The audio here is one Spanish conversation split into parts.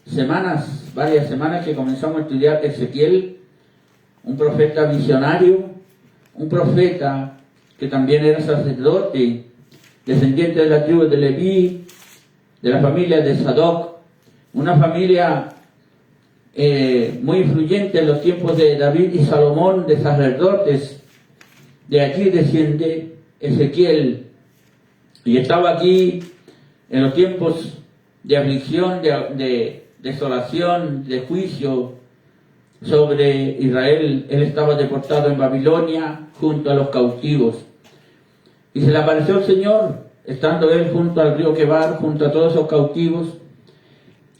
semanas, varias semanas que comenzamos a estudiar Ezequiel, un profeta visionario, un profeta que también era sacerdote, descendiente de la tribu de Leví, de la familia de Sadoc, una familia muy influyente en los tiempos de David y Salomón, de sacerdotes. De aquí desciende Ezequiel, y estaba aquí en los tiempos de aflicción, de desolación, de juicio sobre Israel. Él estaba deportado en Babilonia junto a los cautivos. Y se le apareció el Señor, estando él junto al río Quebar, junto a todos esos cautivos.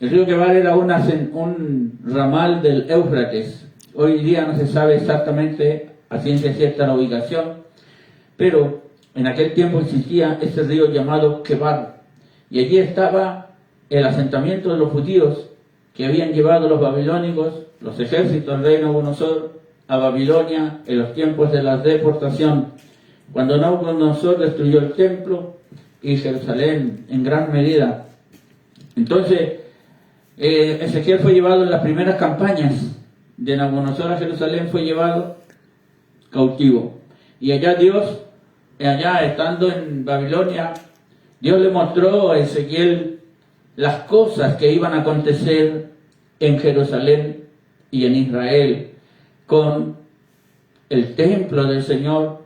El río Quebar era un ramal del Éufrates. Hoy día no se sabe exactamente a ciencia cierta la ubicación, pero en aquel tiempo existía este río llamado Quebar. Y allí estaba el asentamiento de los judíos que habían llevado los babilónicos, los ejércitos del rey Nabucodonosor, a Babilonia en los tiempos de la deportación, cuando Nabucodonosor destruyó el templo y Jerusalén en gran medida. Entonces, Ezequiel fue llevado en las primeras campañas de Nabucodonosor a Jerusalén, fue llevado cautivo. Y allá estando en Babilonia, Dios le mostró a Ezequiel las cosas que iban a acontecer en Jerusalén y en Israel, con el templo del Señor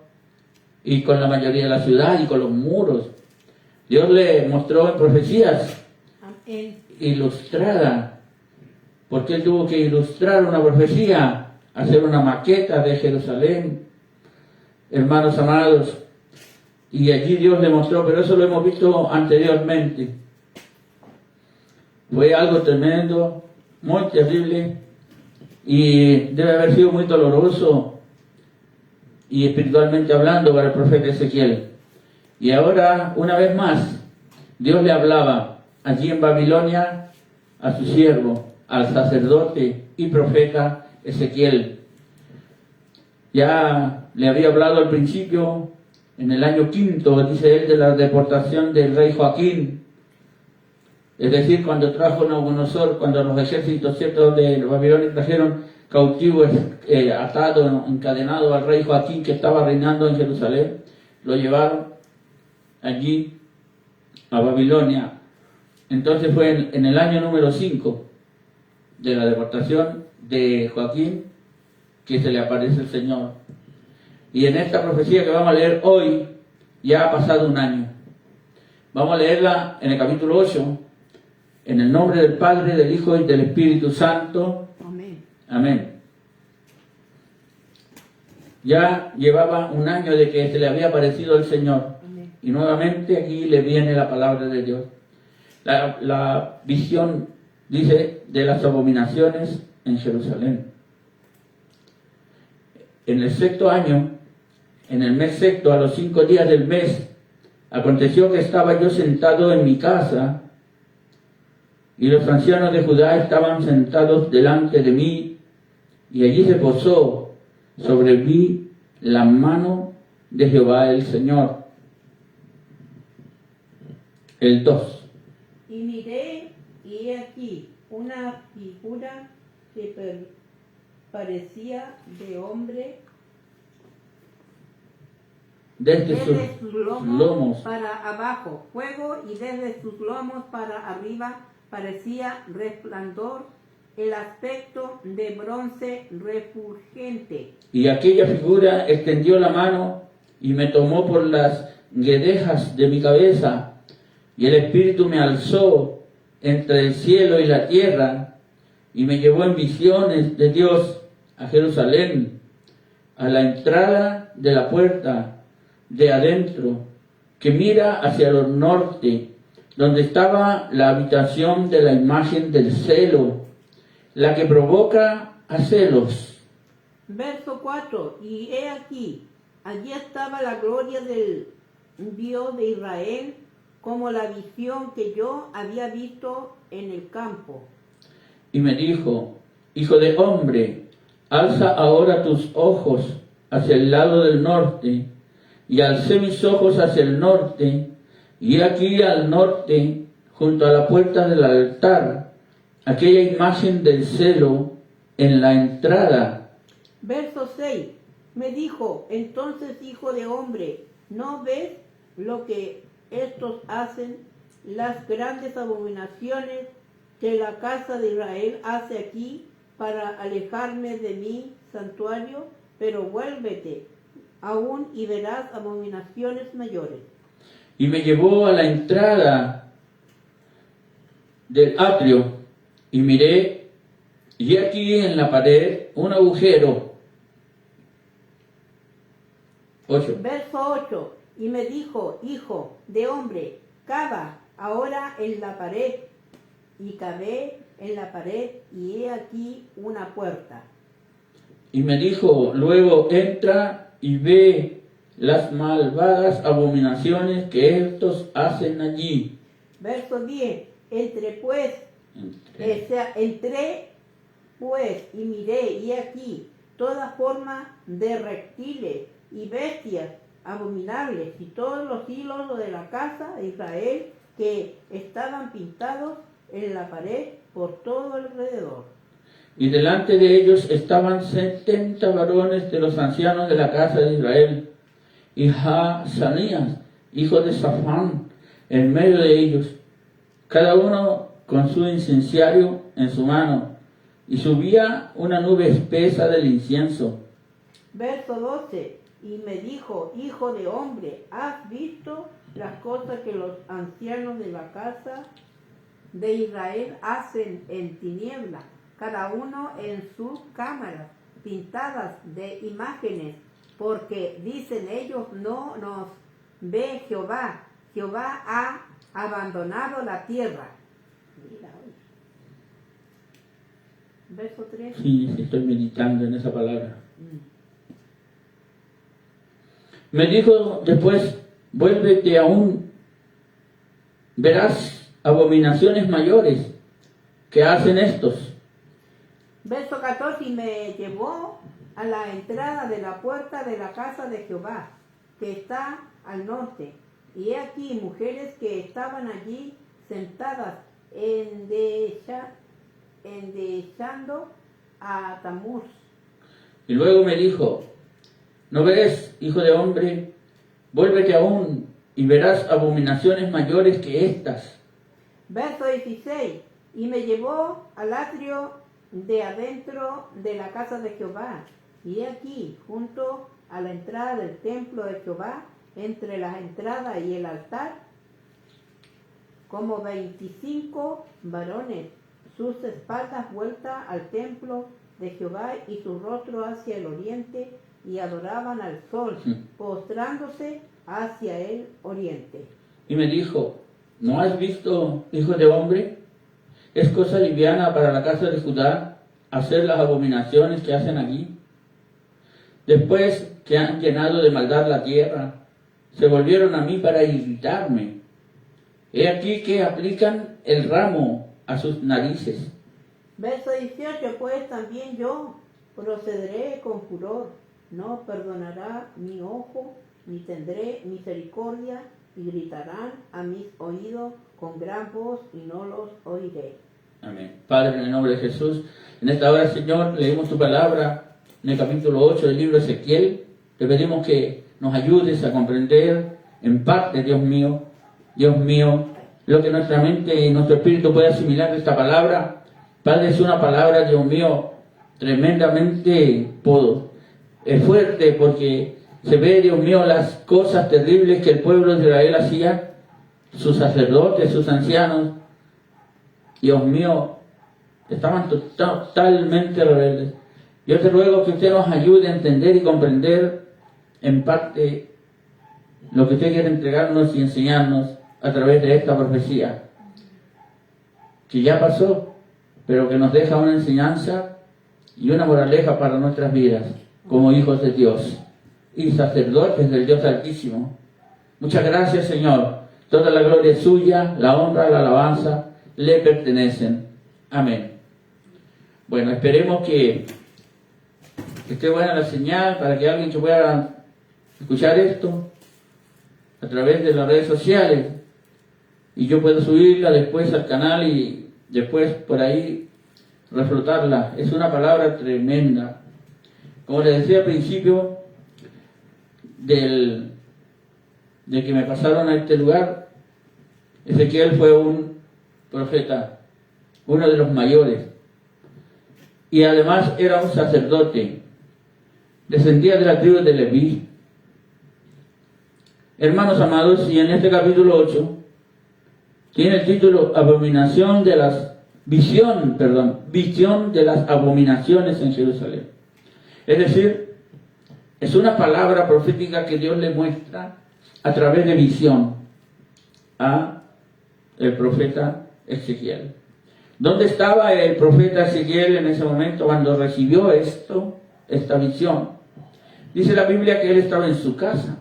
y con la mayoría de la ciudad y con los muros. Dios le mostró en profecías ilustradas, porque él tuvo que ilustrar una profecía, hacer una maqueta de Jerusalén, hermanos amados. Y allí Dios le mostró, pero eso lo hemos visto anteriormente. Fue algo tremendo, muy terrible, y debe haber sido muy doloroso, y espiritualmente hablando, para el profeta Ezequiel. Y ahora, una vez más, Dios le hablaba allí en Babilonia a su siervo, al sacerdote y profeta Ezequiel. Ya le había hablado al principio, en el año 5, dice él, de la deportación del rey Joaquín. Es decir, cuando trajo Nabucodonosor, cuando los ejércitos ciertos de los babilonios trajeron cautivo, atado, encadenado al rey Joaquín, que estaba reinando en Jerusalén, lo llevaron allí a Babilonia. Entonces fue en el año número 5 de la deportación de Joaquín que se le aparece el Señor. Y en esta profecía que vamos a leer hoy, ya ha pasado un año. Vamos a leerla en el capítulo 8, en el nombre del Padre, del Hijo y del Espíritu Santo. Amén. Amén. Ya llevaba un año de que se le había aparecido el Señor. Amén. Y nuevamente aquí le viene la palabra de Dios. La visión, dice, de las abominaciones en Jerusalén. En el 6º año, en el mes 6, a los 5 días del mes, aconteció que estaba yo sentado en mi casa, y los ancianos de Judá estaban sentados delante de mí, y allí se posó sobre mí la mano de Jehová el Señor. El 2. Y miré, y he aquí una figura que parecía de hombre, desde sus lomos para abajo fuego, y desde sus lomos para arriba parecía resplandor, el aspecto de bronce refulgente. Y aquella figura extendió la mano y me tomó por las guedejas de mi cabeza, y el Espíritu me alzó entre el cielo y la tierra, y me llevó en visiones de Dios a Jerusalén, a la entrada de la puerta de adentro, que mira hacia el norte, donde estaba la habitación de la imagen del celo, la que provoca a celos. Verso 4. Y he aquí, allí estaba la gloria del Dios de Israel, como la visión que yo había visto en el campo. Y me dijo: Hijo de hombre, alza ahora tus ojos hacia el lado del norte. Y alcé mis ojos hacia el norte, y aquí al norte, junto a la puerta del altar, aquella imagen del celo en la entrada. Verso 6. Me dijo, entonces, hijo de hombre, ¿no ves lo que estos hacen? Las grandes abominaciones que la casa de Israel hace aquí para alejarme de mi santuario, pero vuélvete aún y verás abominaciones mayores. Y me llevó a la entrada del atrio y miré, y aquí en la pared un agujero. 8. Verso 8. Y me dijo, hijo de hombre, cava ahora en la pared. Y cavé en la pared, y he aquí una puerta. Y me dijo, luego entra y ve las malvadas abominaciones que estos hacen allí. Verso 10. Entré pues y miré, y aquí toda forma de reptiles y bestias abominables, y todos los ídolos de la casa de Israel que estaban pintados en la pared por todo alrededor. Y delante de ellos estaban 70 varones de los ancianos de la casa de Israel, y Hazanías, hijo de Safán, en medio de ellos, cada uno con su incenciario en su mano, y subía una nube espesa del incienso. Verso 12. Y me dijo, hijo de hombre, ¿has visto las cosas que los ancianos de la casa de Israel hacen en tiniebla, cada uno en sus cámaras, pintadas de imágenes? Porque dicen ellos, no nos ve Jehová, Jehová ha abandonado la tierra. Mira, verso 3. Sí, estoy meditando en esa palabra. Me dijo después, vuélvete aún, verás abominaciones mayores que hacen estos. Verso 14, y me llevó a la entrada de la puerta de la casa de Jehová, que está al norte. Y he aquí mujeres que estaban allí sentadas endechando a Tamuz. Y luego me dijo, ¿no ves, hijo de hombre? Vuélvete aún y verás abominaciones mayores que estas. Verso 16, y me llevó al atrio de adentro de la casa de Jehová, y he aquí, junto a la entrada del templo de Jehová, entre la entrada y el altar, como 25 varones, sus espaldas vueltas al templo de Jehová y su rostro hacia el oriente, y adoraban al sol, postrándose hacia el oriente. Y me dijo, ¿no has visto, hijo de hombre? Es cosa liviana para la casa de Judá hacer las abominaciones que hacen allí. Después que han llenado de maldad la tierra, se volvieron a mí para irritarme. He aquí que aplican el ramo a sus narices. Verso 18, pues también yo procederé con furor, no perdonará mi ojo, ni tendré misericordia, y gritarán a mis oídos con gran voz, y no los oiré. Amén. Padre, en el nombre de Jesús, en esta hora, Señor, leemos tu palabra en el capítulo 8 del libro de Ezequiel. Te pedimos que nos ayudes a comprender en parte, Dios mío, lo que nuestra mente y nuestro espíritu puede asimilar de esta palabra. Padre, es una palabra, Dios mío, tremendamente fuerte, porque se ve, Dios mío, las cosas terribles que el pueblo de Israel hacía, sus sacerdotes, sus ancianos. Dios mío, estaban totalmente rebeldes. Yo te ruego que usted nos ayude a entender y comprender en parte lo que usted quiere entregarnos y enseñarnos a través de esta profecía, que ya pasó, pero que nos deja una enseñanza y una moraleja para nuestras vidas, como hijos de Dios y sacerdotes del Dios Altísimo. Muchas gracias, Señor. Toda la gloria es suya, la honra, la alabanza le pertenecen. Amén. Bueno, esperemos que esté buena la señal para que alguien que pueda escuchar esto a través de las redes sociales y yo pueda subirla después al canal y después por ahí reflotarla. Es una palabra tremenda. Como les decía al principio, de que me pasaron a este lugar, Ezequiel fue un profeta, uno de los mayores, y además era un sacerdote, descendía de la tribu de Leví. Hermanos amados, y en este capítulo 8 tiene el título visión de las abominaciones en Jerusalén. Es decir, es una palabra profética que Dios le muestra a través de visión a el profeta Ezequiel. ¿Dónde estaba el profeta Ezequiel en ese momento cuando recibió esta visión? Dice la Biblia que él estaba en su casa.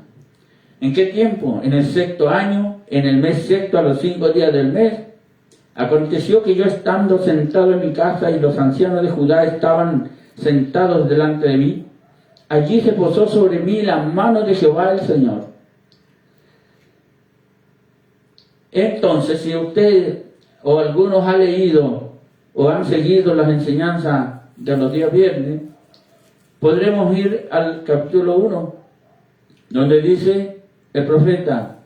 ¿En qué tiempo? En el 6º año, en el mes 6º, a los 5 días del mes. Aconteció que yo estando sentado en mi casa y los ancianos de Judá estaban sentados delante de mí, allí se posó sobre mí la mano de Jehová el Señor. Entonces, si usted o algunos han leído o han seguido las enseñanzas de los días viernes, podremos ir al capítulo 1, donde dice el profeta,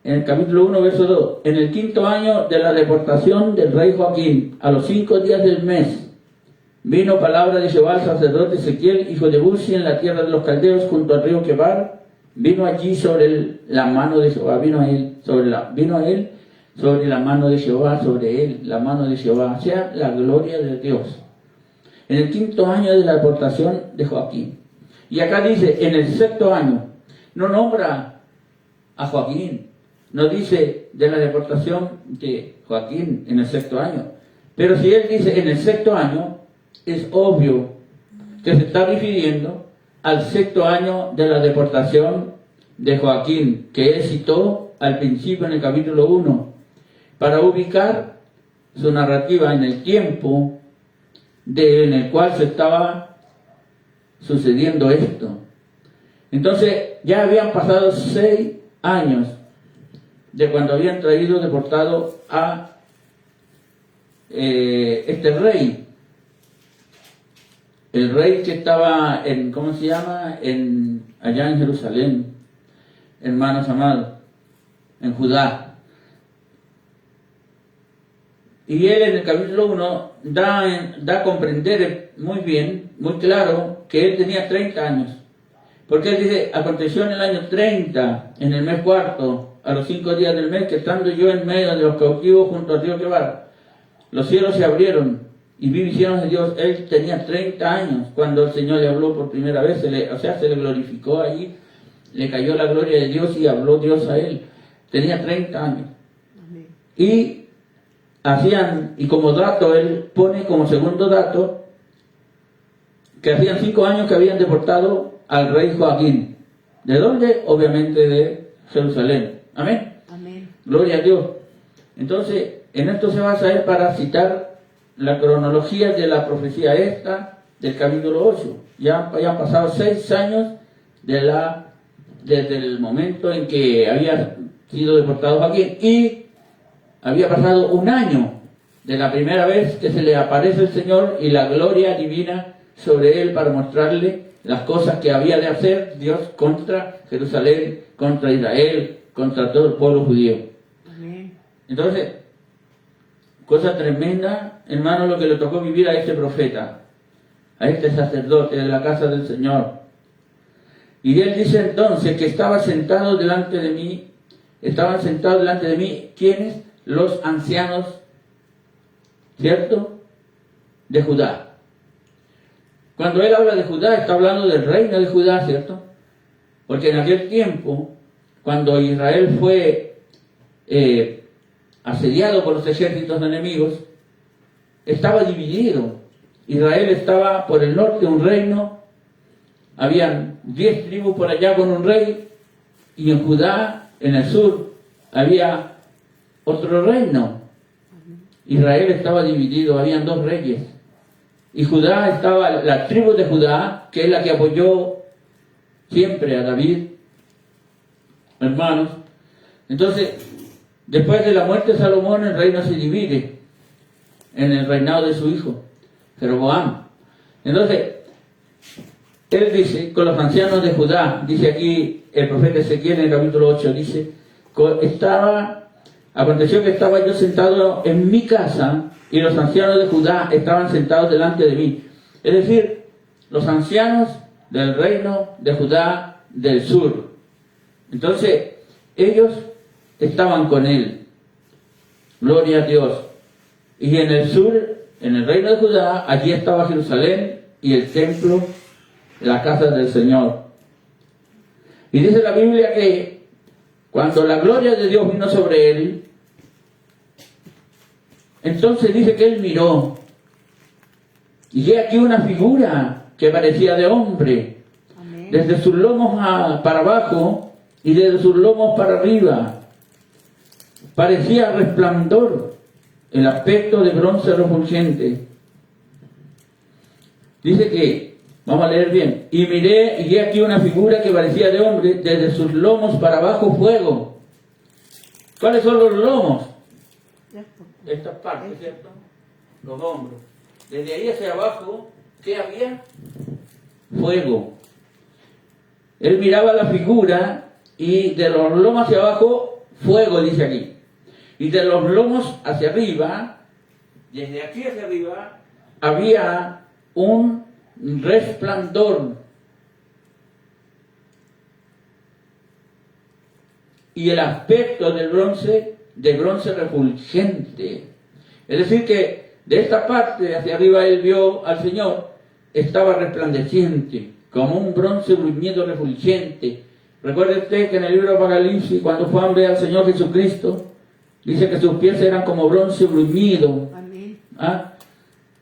en el capítulo 1, verso 2, en el 5º año de la deportación del rey Joaquín, a los 5 días del mes, vino palabra de Jehová al sacerdote Ezequiel, hijo de Buzi, en la tierra de los caldeos, junto al río Quebar. Vino allí sobre la mano de Jehová, vino a él sobre la mano de Jehová, sobre él, la mano de Jehová, o sea, la gloria de Dios. En el 5º año de la deportación de Joaquín. Y acá dice, en el 6º año, no nombra a Joaquín, no dice de la deportación de Joaquín en el 6º año. Pero si él dice en el 6º año, es obvio que se está refiriendo al 6º año de la deportación de Joaquín, que él citó al principio en el capítulo 1, para ubicar su narrativa en el tiempo en el cual se estaba sucediendo esto. Entonces ya habían pasado 6 años de cuando habían traído deportado a este rey. El rey que estaba allá en Jerusalén, hermanos amados, en Judá. Y él en el capítulo 1 da a comprender muy bien, muy claro, que él tenía 30 años. Porque él dice, aconteció en el año 30, en el mes 4, a los 5 días del mes, que estando yo en medio de los cautivos junto al río Quebar, los cielos se abrieron y vi visiones de Dios. Él tenía 30 años cuando el Señor le habló por primera vez, se le glorificó allí, le cayó la gloria de Dios y habló Dios a él. Tenía 30 años. Y como dato, él pone como segundo dato, que hacían 5 años que habían deportado al rey Joaquín. ¿De dónde? Obviamente de Jerusalén. Amén. Amén. Gloria a Dios. Entonces, en esto se basa él para citar la cronología de la profecía esta del capítulo 8. Ya habían pasado 6 años desde el momento en que había sido deportado Joaquín, y había pasado 1 año de la primera vez que se le aparece el Señor y la gloria divina sobre él para mostrarle las cosas que había de hacer Dios contra Jerusalén, contra Israel, contra todo el pueblo judío. Amén. Entonces, cosa tremenda, hermano, lo que le tocó vivir a este profeta, a este sacerdote de la casa del Señor. Y él dice entonces que estaban sentados delante de mí, ¿quiénes? Los ancianos, ¿cierto? De Judá. Cuando él habla de Judá, está hablando del reino de Judá, ¿cierto? Porque en aquel tiempo, cuando Israel fue asediado por los ejércitos enemigos, estaba dividido. Israel estaba por el norte un reino, habían 10 tribus por allá con un rey, y en Judá, en el sur, había otro reino. Israel estaba dividido, habían 2 reyes. Y Judá estaba, la tribu de Judá, que es la que apoyó siempre a David, hermanos. Entonces, después de la muerte de Salomón, el reino se divide. en el reinado de su hijo, Jeroboam. Entonces, él dice, con los ancianos de Judá, dice aquí el profeta Ezequiel en el capítulo 8, dice, aconteció que estaba yo sentado en mi casa y los ancianos de Judá estaban sentados delante de mí. Es decir, los ancianos del reino de Judá del sur. Entonces, ellos estaban con él. Gloria a Dios. Y en el sur, en el reino de Judá, allí estaba Jerusalén y el templo, la casa del Señor. Y dice la Biblia que cuando la gloria de Dios vino sobre él, entonces dice que él miró. Y he aquí una figura que parecía de hombre, amén, desde sus lomos para abajo y desde sus lomos para arriba. Parecía resplandor, el aspecto de bronce refulgente. Dice que, vamos a leer bien, y miré y he aquí una figura que parecía de hombre, desde sus lomos para abajo fuego. ¿Cuáles son los lomos? Estas partes, ¿cierto? Los hombros. Desde ahí hacia abajo, ¿qué había? Fuego. Él miraba la figura y de los lomos hacia abajo, fuego, dice aquí. Y de los lomos hacia arriba, desde aquí hacia arriba, había un resplandor. Y el aspecto del bronce, de bronce refulgente. Es decir que de esta parte hacia arriba él vio al Señor, estaba resplandeciente, como un bronce bruñido refulgente. Recuerde usted que en el libro de Apocalipsis, cuando Juan ve al Señor Jesucristo, dice que sus pies eran como bronce bruñido,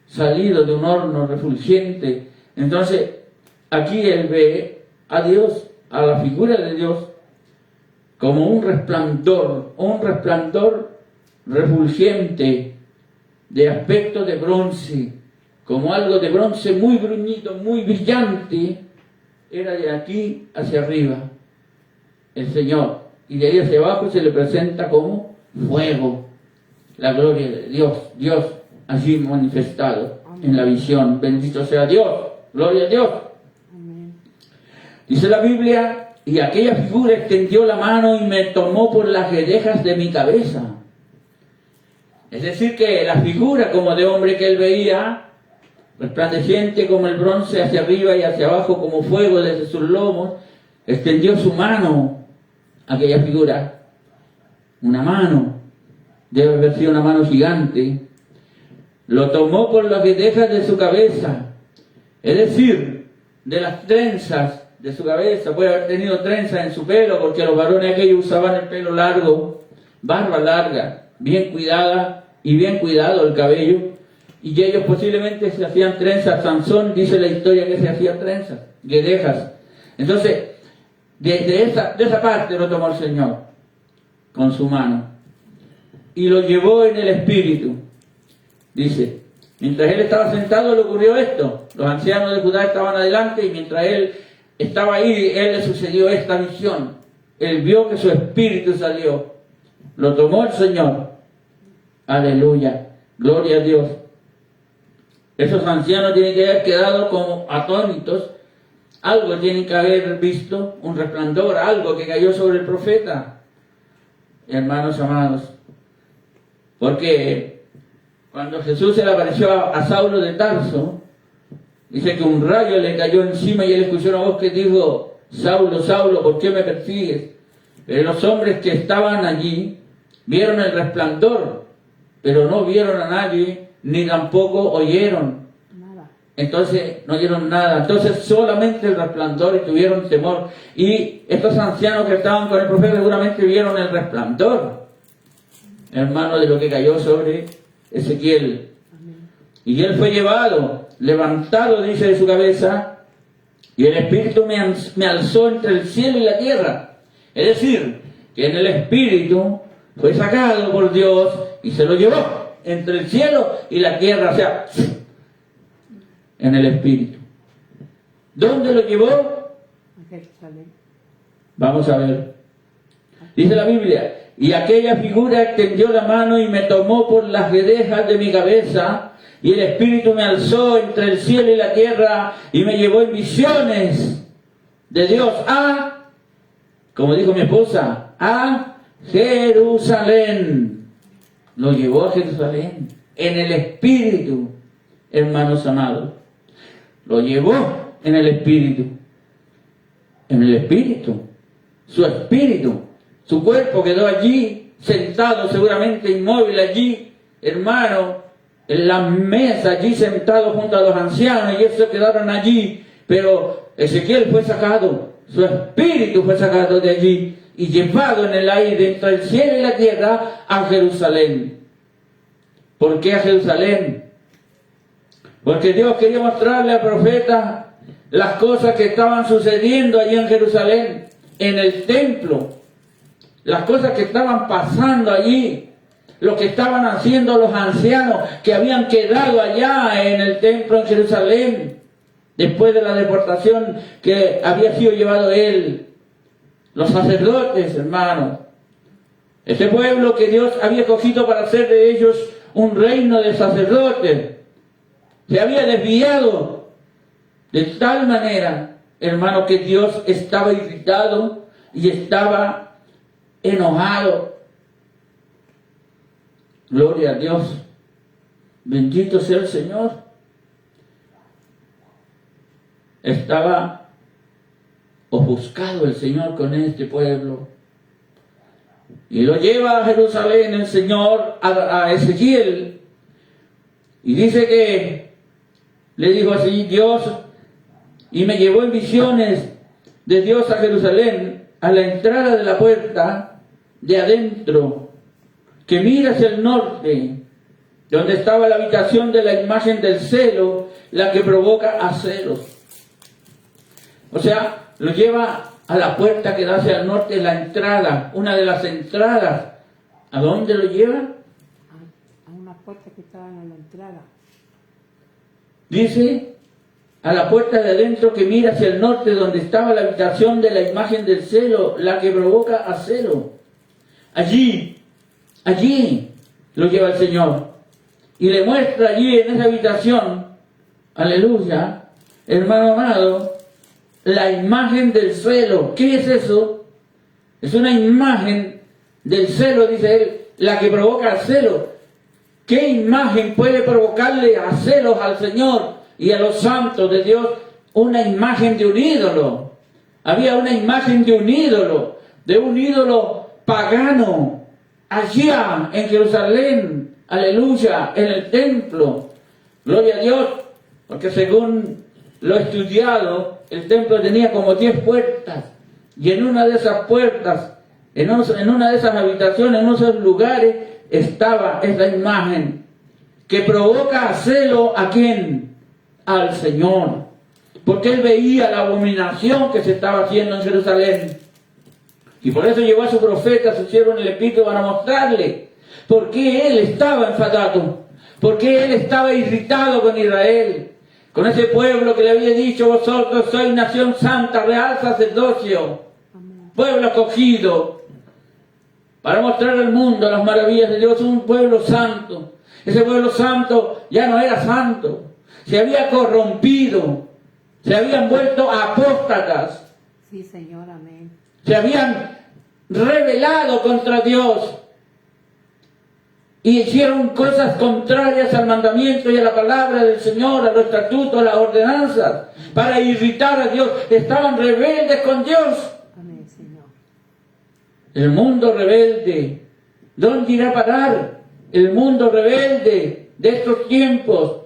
salido de un horno refulgente. Entonces, aquí él ve a Dios, a la figura de Dios, como un resplandor refulgente, de aspecto de bronce, como algo de bronce muy bruñido, muy brillante. Era de aquí hacia arriba el Señor, y de ahí hacia abajo se le presenta como fuego, la gloria de Dios, Dios allí manifestado, amén, en la visión. Bendito sea Dios, gloria a Dios, amén. Dice la Biblia, y aquella figura extendió la mano y me tomó por las guedejas de mi cabeza. Es decir que la figura como de hombre que él veía, resplandeciente como el bronce hacia arriba y hacia abajo como fuego desde sus lomos, extendió su mano, aquella figura, una mano, debe haber sido una mano gigante, lo tomó por las guedejas de su cabeza, es decir, de las trenzas de su cabeza. Puede haber tenido trenzas en su pelo, porque los varones aquellos usaban el pelo largo, barba larga, bien cuidada y bien cuidado el cabello, y ellos posiblemente se hacían trenzas. Sansón dice la historia que se hacía trenzas, guedejas. Entonces, de esa parte lo tomó el Señor con su mano y lo llevó en el espíritu. Dice, mientras él estaba sentado le ocurrió esto. Los ancianos de Judá estaban adelante y mientras él estaba ahí, él le sucedió esta visión. Él vio que su espíritu salió. Lo tomó el Señor. Aleluya. Gloria a Dios. Esos ancianos tienen que haber quedado como atónitos. Algo tienen que haber visto, un resplandor, algo que cayó sobre el profeta. Hermanos amados. Porque cuando Jesús se le apareció a Saulo de Tarso, dice que un rayo le cayó encima y él escuchó una voz que dijo: Saulo, Saulo, ¿por qué me persigues? Pero los hombres que estaban allí vieron el resplandor, pero no vieron a nadie, ni tampoco oyeron. Nada. Entonces no oyeron nada. Entonces solamente el resplandor, y tuvieron temor. Y estos ancianos que estaban con el profeta seguramente vieron el resplandor, hermano, de lo que cayó sobre Ezequiel. Amén. Y él fue llevado, levantado, dice, de su cabeza, y el Espíritu me alzó entre el cielo y la tierra. Es decir, que en el Espíritu fue sacado por Dios y se lo llevó entre el cielo y la tierra, o sea, en el Espíritu. ¿Dónde lo llevó? A Jerusalén. Vamos a ver. Dice la Biblia Y aquella figura extendió la mano y me tomó por las guedejas de mi cabeza, y el Espíritu me alzó entre el cielo y la tierra, y me llevó en visiones de Dios a, como dijo mi esposa, a Jerusalén. Lo llevó a Jerusalén, en el Espíritu, hermanos amados. Lo llevó en el Espíritu. En el Espíritu. Su Espíritu. Su cuerpo quedó allí, sentado, seguramente inmóvil allí, hermano, en la mesa, allí sentado junto a los ancianos, y ellos quedaron allí. Pero Ezequiel fue sacado, su espíritu fue sacado de allí y llevado en el aire entre el cielo y la tierra a Jerusalén. ¿Por qué a Jerusalén? Porque Dios quería mostrarle al profeta las cosas que estaban sucediendo allí en Jerusalén, en el templo, las cosas que estaban pasando allí, lo que estaban haciendo los ancianos que habían quedado allá en el templo en Jerusalén, después de la deportación que había sido llevado él. Los sacerdotes, hermanos, ese pueblo que Dios había cogido para hacer de ellos un reino de sacerdotes, se había desviado de tal manera, hermano, que Dios estaba irritado y estaba enojado. Gloria a Dios. Bendito sea el Señor. Estaba ofuscado el Señor con este pueblo. Y lo lleva a Jerusalén el Señor a Ezequiel. Y dice que le dijo así Dios, y me llevó en visiones de Dios a Jerusalén, a la entrada de la puerta de adentro, que mira hacia el norte, donde estaba la habitación de la imagen del celo, la que provoca a celos. O sea, lo lleva a la puerta que da hacia el norte, la entrada, una de las entradas. ¿A dónde lo lleva? A una puerta que estaba en la entrada. Dice, a la puerta de adentro que mira hacia el norte, donde estaba la habitación de la imagen del celo, la que provoca a celo. Allí lo lleva el Señor. Y le muestra allí en esa habitación, aleluya, hermano amado, la imagen del celo. ¿Qué es eso? Es una imagen del celo, dice él, la que provoca celo. ¿Qué imagen puede provocarle a celos al Señor y a los santos de Dios? Una imagen de un ídolo. Había una imagen de un ídolo pagano, allá en Jerusalén, aleluya, en el templo. Gloria a Dios, porque según lo estudiado, el templo tenía como 10 puertas, y en una de esas puertas, en una de esas habitaciones, en esos lugares, estaba esa imagen que provoca celo ¿a quién? Al Señor, porque él veía la abominación que se estaba haciendo en Jerusalén, y por eso llevó a su profeta, a su siervo en el Espíritu, para mostrarle por qué él estaba enfadado, por qué él estaba irritado con Israel, con ese pueblo que le había dicho: vosotros sois nación santa, real sacerdocio, pueblo escogido, para mostrar al mundo las maravillas de Dios, un pueblo santo. Ese pueblo santo ya no era santo, se había corrompido, se habían vuelto apóstatas. Sí, Señor, amén. Se habían rebelado contra Dios y hicieron cosas contrarias al mandamiento y a la palabra del Señor, a los estatutos, a las ordenanzas, para irritar a Dios. Estaban rebeldes con Dios. Amén, Señor. El mundo rebelde, ¿dónde irá a parar? El mundo rebelde de estos tiempos,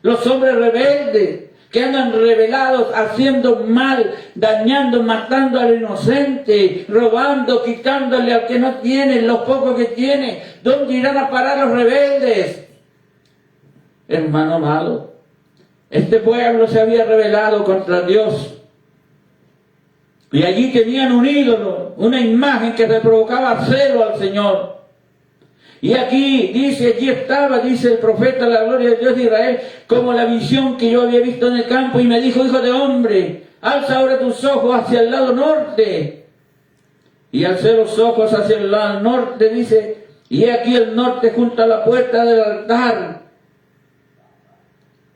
los hombres rebeldes que andan rebelados, haciendo mal, dañando, matando al inocente, robando, quitándole al que no tiene, lo poco que tiene. ¿Dónde irán a parar los rebeldes? Hermano amado, este pueblo se había rebelado contra Dios. Y allí tenían un ídolo, una imagen que le provocaba celo al Señor. Y aquí dice, allí estaba, dice el profeta, la gloria de Dios de Israel, como la visión que yo había visto en el campo, y me dijo: hijo de hombre, alza ahora tus ojos hacia el lado norte. Y alcé los ojos hacia el lado norte, dice, y he aquí el norte junto a la puerta del altar.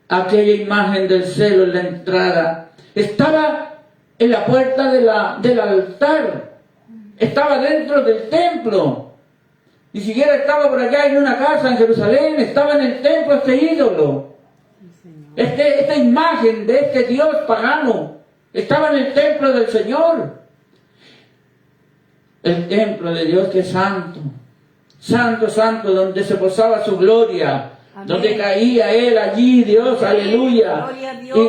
Aquella imagen del celo en la entrada estaba en la puerta del altar, estaba dentro del templo, ni siquiera estaba por allá en una casa en Jerusalén, estaba en el templo este ídolo, esta imagen de este Dios pagano, estaba en el templo del Señor, el templo de Dios que es santo, santo, santo, donde se posaba su gloria. Amén. Donde caía Él allí, Dios, aleluya. Y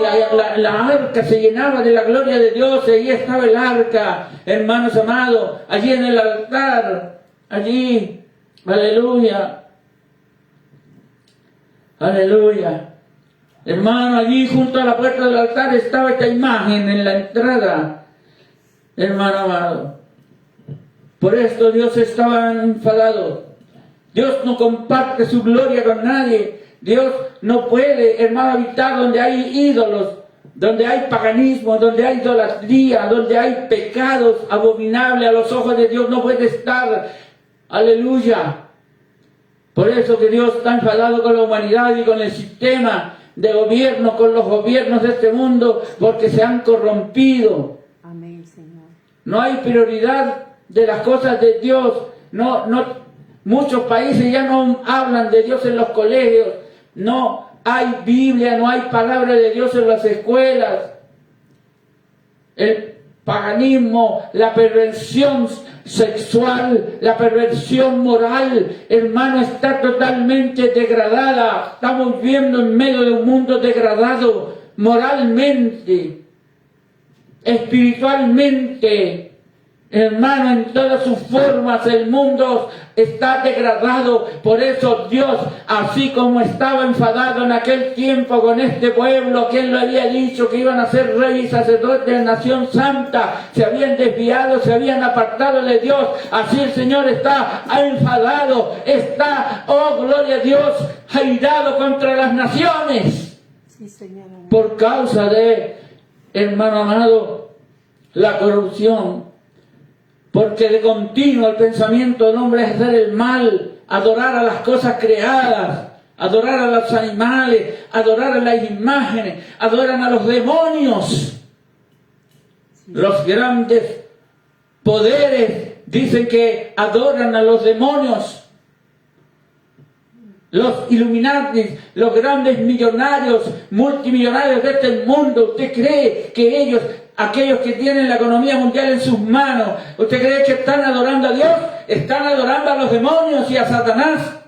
la arca se llenaba de la gloria de Dios, y ahí estaba el arca, hermanos amados, allí en el altar, allí, aleluya, aleluya. Hermano, allí junto a la puerta del altar estaba esta imagen en la entrada, hermano amado. Por esto Dios estaba enfadado. Dios no comparte su gloria con nadie. Dios no puede, hermano, habitar donde hay ídolos, donde hay paganismo, donde hay idolatría, donde hay pecados abominables a los ojos de Dios. No puede estar. Aleluya. Por eso que Dios está enfadado con la humanidad y con el sistema de gobierno, con los gobiernos de este mundo, porque se han corrompido. Amén, Señor. No hay prioridad de las cosas de Dios. Muchos países ya no hablan de Dios en los colegios, no hay Biblia, no hay palabra de Dios en las escuelas. El paganismo, la perversión sexual, la perversión moral, hermano, está totalmente degradada. Estamos viviendo en medio de un mundo degradado moralmente, espiritualmente. Hermano, en todas sus formas el mundo está degradado. Por eso Dios, así como estaba enfadado en aquel tiempo con este pueblo, quien lo había dicho que iban a ser reyes y sacerdotes de nación santa, se habían desviado, se habían apartado de Dios, así el Señor está enfadado, está, oh gloria a Dios, airado contra las naciones. Sí, Señor. Por causa de, hermano amado, la corrupción. Porque de continuo el pensamiento del hombre es hacer el mal, adorar a las cosas creadas, adorar a los animales, adorar a las imágenes, adoran a los demonios. Los grandes poderes dicen que adoran a los demonios. Los Illuminati, los grandes millonarios, multimillonarios de este mundo, ¿usted cree que ellos, aquellos que tienen la economía mundial en sus manos, usted cree que están adorando a Dios? Están adorando a los demonios y a Satanás.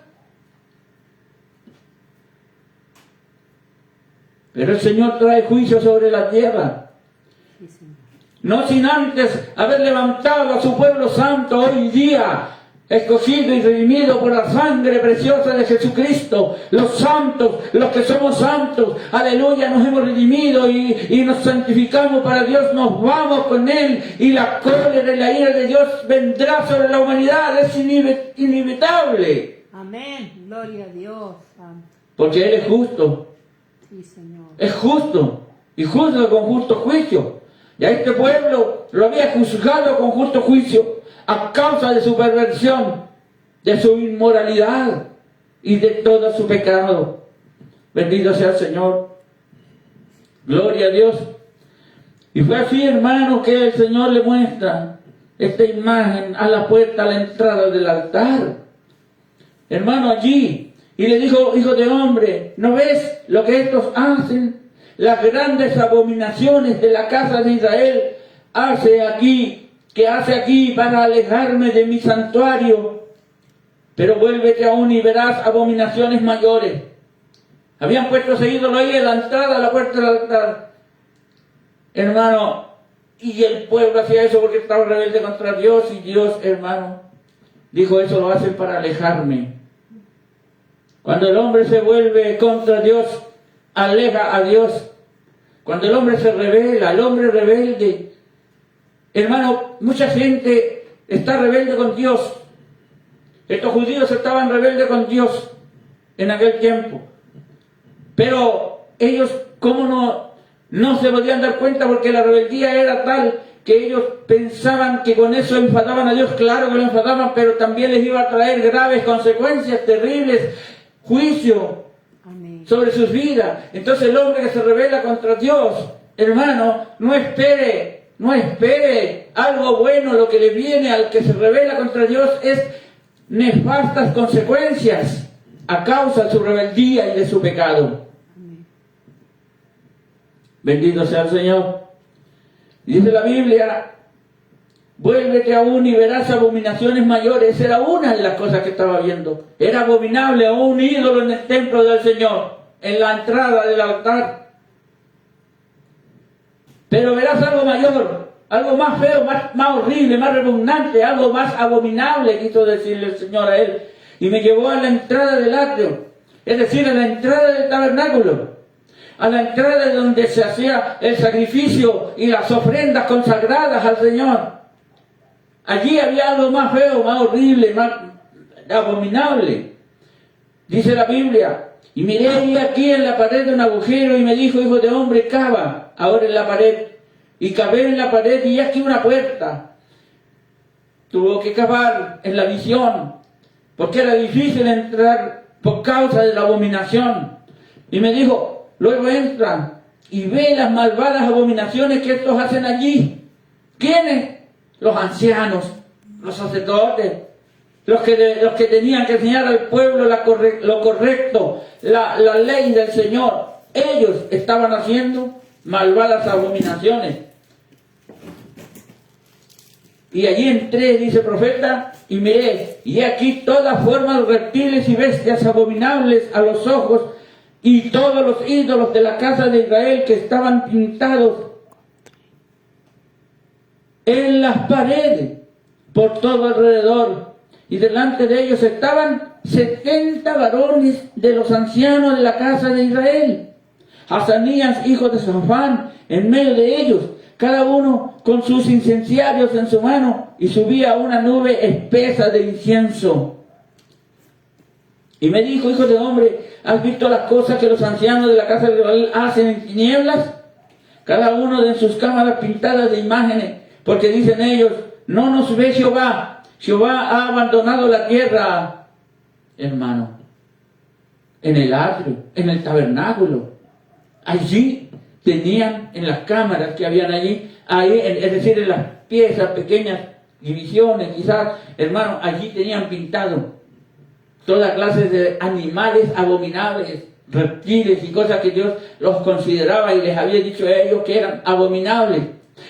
Pero el Señor trae juicio sobre la tierra. No sin antes haber levantado a su pueblo santo hoy día, escogido y redimido por la sangre preciosa de Jesucristo. Los santos, los que somos santos, aleluya, nos hemos redimido y nos santificamos para Dios, nos vamos con Él, y la cólera y la ira de Dios vendrá sobre la humanidad, es inevitable. Amén, gloria a Dios. Porque Él es justo. Sí, Señor. Es justo, y justo con justo juicio. Y a este pueblo lo había juzgado con justo juicio, a causa de su perversión, de su inmoralidad y de todo su pecado. Bendito sea el Señor. Gloria a Dios. Y fue así, hermano, que el Señor le muestra esta imagen a la puerta, a la entrada del altar. Hermano, allí. Y le dijo: hijo de hombre, ¿no ves lo que estos hacen? Las grandes abominaciones de la casa de Israel hace aquí para alejarme de mi santuario. Pero vuélvete aún y verás abominaciones mayores. Habían puesto ese ídolo ahí en la entrada, a la puerta del altar. Hermano, y el pueblo hacía eso porque estaba rebelde contra Dios, y Dios, hermano, dijo: eso lo hacen para alejarme. Cuando el hombre se vuelve contra Dios, aleja a Dios. Cuando el hombre se rebela, el hombre rebelde, hermano, mucha gente está rebelde con Dios. Estos judíos estaban rebeldes con Dios en aquel tiempo. Pero ellos, ¿cómo no se podían dar cuenta? Porque la rebeldía era tal que ellos pensaban que con eso enfadaban a Dios. Claro que lo enfadaban, pero también les iba a traer graves consecuencias, terribles, juicio sobre sus vidas. Entonces el hombre que se rebela contra Dios, hermano, no espere algo bueno. Lo que le viene al que se rebela contra Dios es nefastas consecuencias a causa de su rebeldía y de su pecado. Bendito sea el Señor. Dice la Biblia: vuélvete aún y verás abominaciones mayores. Era una de las cosas que estaba viendo. Era abominable a un ídolo en el templo del Señor, en la entrada del altar. Pero verás algo mayor, algo más feo, más horrible, más repugnante, algo más abominable, quiso decirle el Señor a él. Y me llevó a la entrada del atrio, es decir, a la entrada del tabernáculo, a la entrada de donde se hacía el sacrificio y las ofrendas consagradas al Señor. Allí había algo más feo, más horrible, más abominable. Dice la Biblia: y miré ahí aquí en la pared de un agujero, y me dijo: hijo de hombre, cava ahora en la pared. Y cavé en la pared, y aquí una puerta. Tuvo que cavar en la visión, porque era difícil entrar por causa de la abominación. Y me dijo: luego entra y ve las malvadas abominaciones que estos hacen allí. ¿Quiénes? Los ancianos, los sacerdotes, los que tenían que enseñar al pueblo lo correcto, la ley del Señor. Ellos estaban haciendo malvadas abominaciones. Y allí entré, dice el profeta, y miré, y aquí toda forma de reptiles y bestias abominables a los ojos, y todos los ídolos de la casa de Israel que estaban pintados en las paredes por todo alrededor. Y delante de ellos estaban 70 varones de los ancianos de la casa de Israel. Hazanías, hijo de Safán, en medio de ellos, cada uno con sus incenciarios en su mano, y subía una nube espesa de incienso. Y me dijo: hijo de hombre, ¿has visto las cosas que los ancianos de la casa de Israel hacen en tinieblas? Cada uno de sus cámaras pintadas de imágenes, porque dicen ellos: no nos ve Jehová, Jehová ha abandonado la tierra. Hermano, en el atrio, en el tabernáculo, allí tenían, en las cámaras que habían allí, es decir, en las piezas, pequeñas divisiones quizás, hermano, allí tenían pintado toda clase de animales abominables, reptiles y cosas que Dios los consideraba y les había dicho a ellos que eran abominables.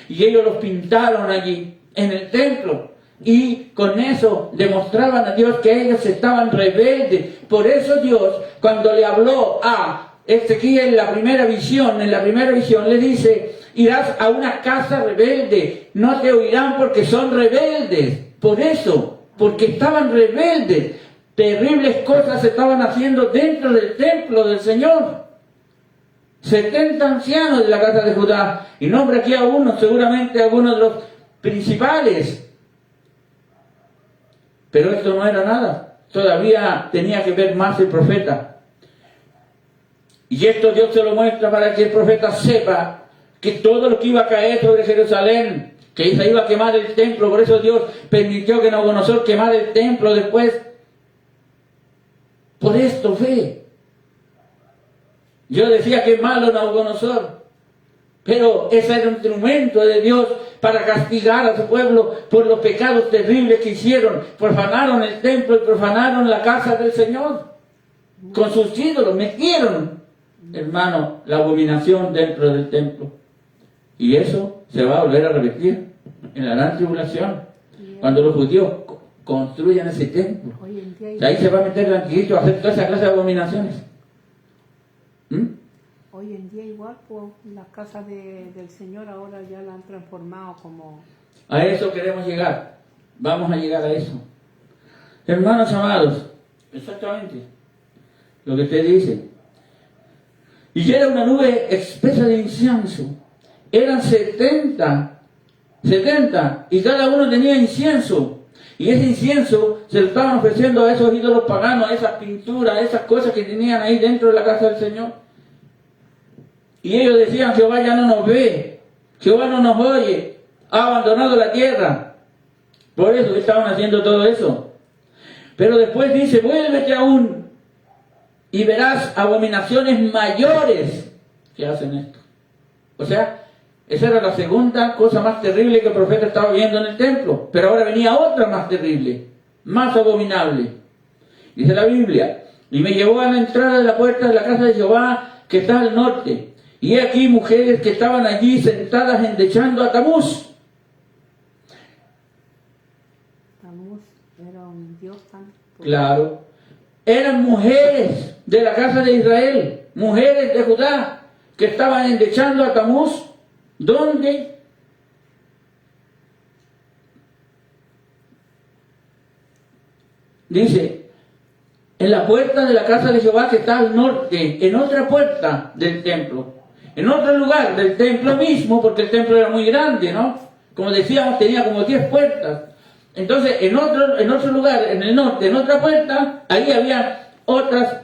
Y ellos los pintaron allí, en el templo. Y con eso demostraban a Dios que ellos estaban rebeldes. Por eso Dios, cuando le habló a Ezequiel en la primera visión le dice: irás a una casa rebelde, no te oirán porque son rebeldes. Por eso, porque estaban rebeldes, terribles cosas se estaban haciendo dentro del templo del Señor. 70 ancianos de la casa de Judá, y nombre aquí a uno, seguramente algunos de los principales. Pero esto no era nada, todavía tenía que ver más el profeta. Y esto Dios se lo muestra para que el profeta sepa que todo lo que iba a caer sobre Jerusalén, que se iba a quemar el templo. Por eso Dios permitió que Nabucodonosor quemara el templo después. Por esto fe. Yo decía que malo Nabucodonosor, pero ese era un instrumento de Dios para castigar a su pueblo por los pecados terribles que hicieron. Profanaron el templo y profanaron la casa del Señor con sus ídolos. Metieron, hermano, la abominación dentro del templo. Y eso se va a volver a repetir en la gran tribulación, cuando los judíos construyan ese templo. Ahí se va a meter el anticristo a hacer toda esa clase de abominaciones. Hoy en día igual, pues la casa del Señor ahora ya la han transformado como... A eso queremos llegar. Vamos a llegar a eso. Hermanos amados, exactamente lo que usted dice. Y era una nube espesa de incienso. Eran 70, y cada uno tenía incienso. Y ese incienso se lo estaban ofreciendo a esos ídolos paganos, a esas pinturas, a esas cosas que tenían ahí dentro de la casa del Señor. Y ellos decían: Jehová ya no nos ve, Jehová no nos oye. ha abandonado la tierra. Por eso estaban haciendo todo eso. Pero después dice, vuélvete aún y verás abominaciones mayores que hacen esto. O sea, esa era la segunda cosa más terrible que el profeta estaba viendo en el templo. Pero ahora venía otra más terrible, más abominable. Dice la Biblia, y me llevó a la entrada de la puerta de la casa de Jehová que está al norte. Y he aquí mujeres que estaban allí sentadas endechando a Tamuz. Tamuz era un dios tan... Claro, eran mujeres de la casa de Israel, mujeres de Judá, que estaban endechando a Tamuz. ¿Dónde? Dice, en la puerta de la casa de Jehová que está al norte, en otra puerta del templo, en otro lugar del templo mismo, porque el templo era muy grande, ¿no? Como decíamos, tenía como 10 puertas. Entonces, en otro lugar, en el norte, en otra puerta, ahí había otras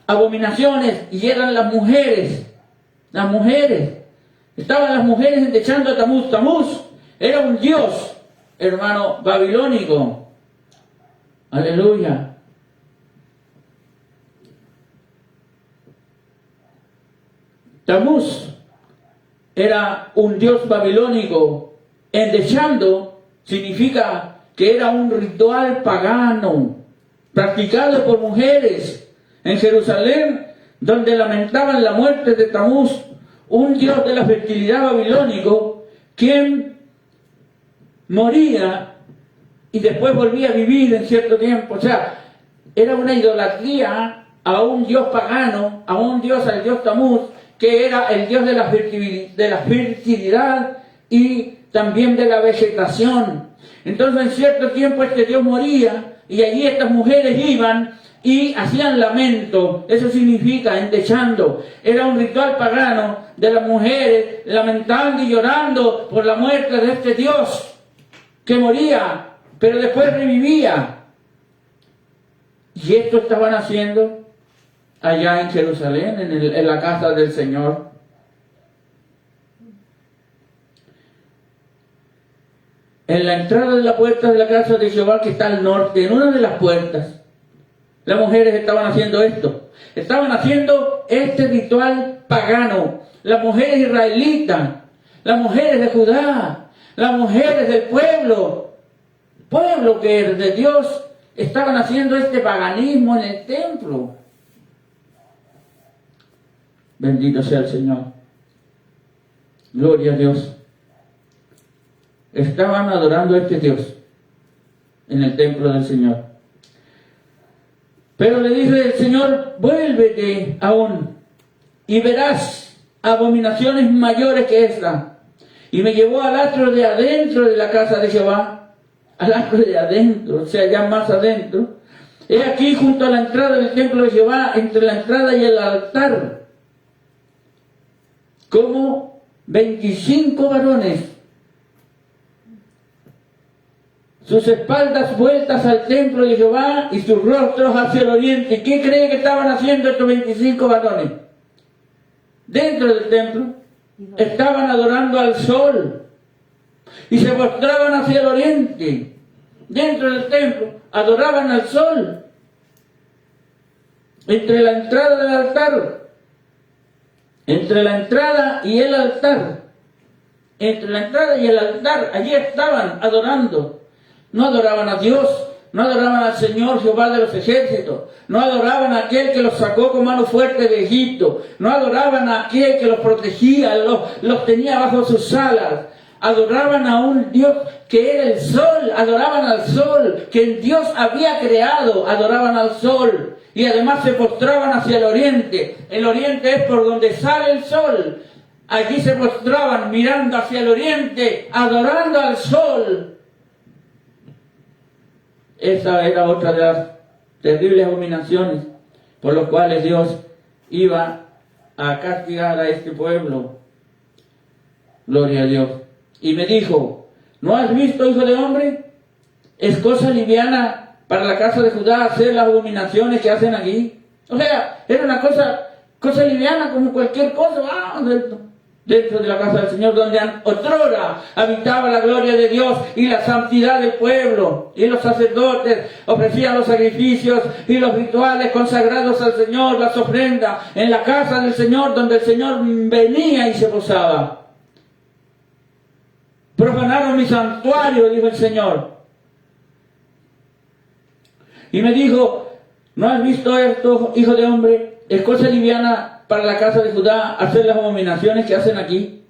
abominaciones y eran las mujeres. Las mujeres. Estaban las mujeres endechando a Tamuz. Tamuz era un dios, hermano, babilónico. Aleluya. Tamuz era un dios babilónico. Endechando significa que era un ritual pagano practicado por mujeres en Jerusalén, donde lamentaban la muerte de Tamuz, un dios de la fertilidad babilónico, quien moría y después volvía a vivir en cierto tiempo. O sea, era una idolatría a un dios pagano, a un dios, al dios Tamuz, que era el dios de la fertilidad y también de la vegetación. Entonces en cierto tiempo este dios moría y allí estas mujeres iban y hacían lamento. Eso significa endechando. Era un ritual pagano de las mujeres lamentando y llorando por la muerte de este dios que moría, pero después revivía. Y esto estaban haciendo allá en Jerusalén, en la casa del Señor. En la entrada de la puerta de la casa de Jehová que está al norte, en una de las puertas, las mujeres estaban haciendo esto. Estaban haciendo este ritual pagano. Las mujeres israelitas, las mujeres de Judá, las mujeres del pueblo que es de Dios, estaban haciendo este paganismo en el templo. Bendito sea el Señor. Gloria a Dios. Estaban adorando a este Dios en el templo del Señor. Pero le dice el Señor, vuélvete aún y verás abominaciones mayores que esta. Y me llevó al atrio de adentro de la casa de Jehová, al atrio de adentro, o sea, ya más adentro. He aquí junto a la entrada del templo de Jehová, entre la entrada y el altar, como 25 varones, sus espaldas vueltas al templo de Jehová y sus rostros hacia el oriente. ¿Qué cree que estaban haciendo estos 25 varones? Dentro del templo estaban adorando al sol y se postraban hacia el oriente. Dentro del templo adoraban al sol. Entre la entrada del altar, entre la entrada y el altar, entre la entrada y el altar, allí estaban adorando. No adoraban a Dios, no adoraban al Señor Jehová de los ejércitos, no adoraban a aquel que los sacó con mano fuerte de Egipto, no adoraban a aquel que los protegía, los tenía bajo sus alas. Adoraban a un Dios que era el sol, adoraban al sol, que Dios había creado, adoraban al sol. Y además se postraban hacia el oriente. El oriente es por donde sale el sol. Allí se postraban mirando hacia el oriente, adorando al sol. Esa era otra de las terribles abominaciones por las cuales Dios iba a castigar a este pueblo. Gloria a Dios. Y me dijo, ¿no has visto, hijo de hombre? Es cosa liviana para la casa de Judá hacer las abominaciones que hacen aquí. O sea, era una cosa liviana como cualquier cosa. dentro de la casa del Señor, donde otrora habitaba la gloria de Dios y la santidad del pueblo, y los sacerdotes ofrecían los sacrificios y los rituales consagrados al Señor, las ofrendas, en la casa del Señor, donde el Señor venía y se posaba. Profanaron mi santuario, dijo el Señor. Y me dijo, ¿no has visto esto, hijo de hombre? Es cosa liviana para la casa de Judá hacer las abominaciones que hacen aquí.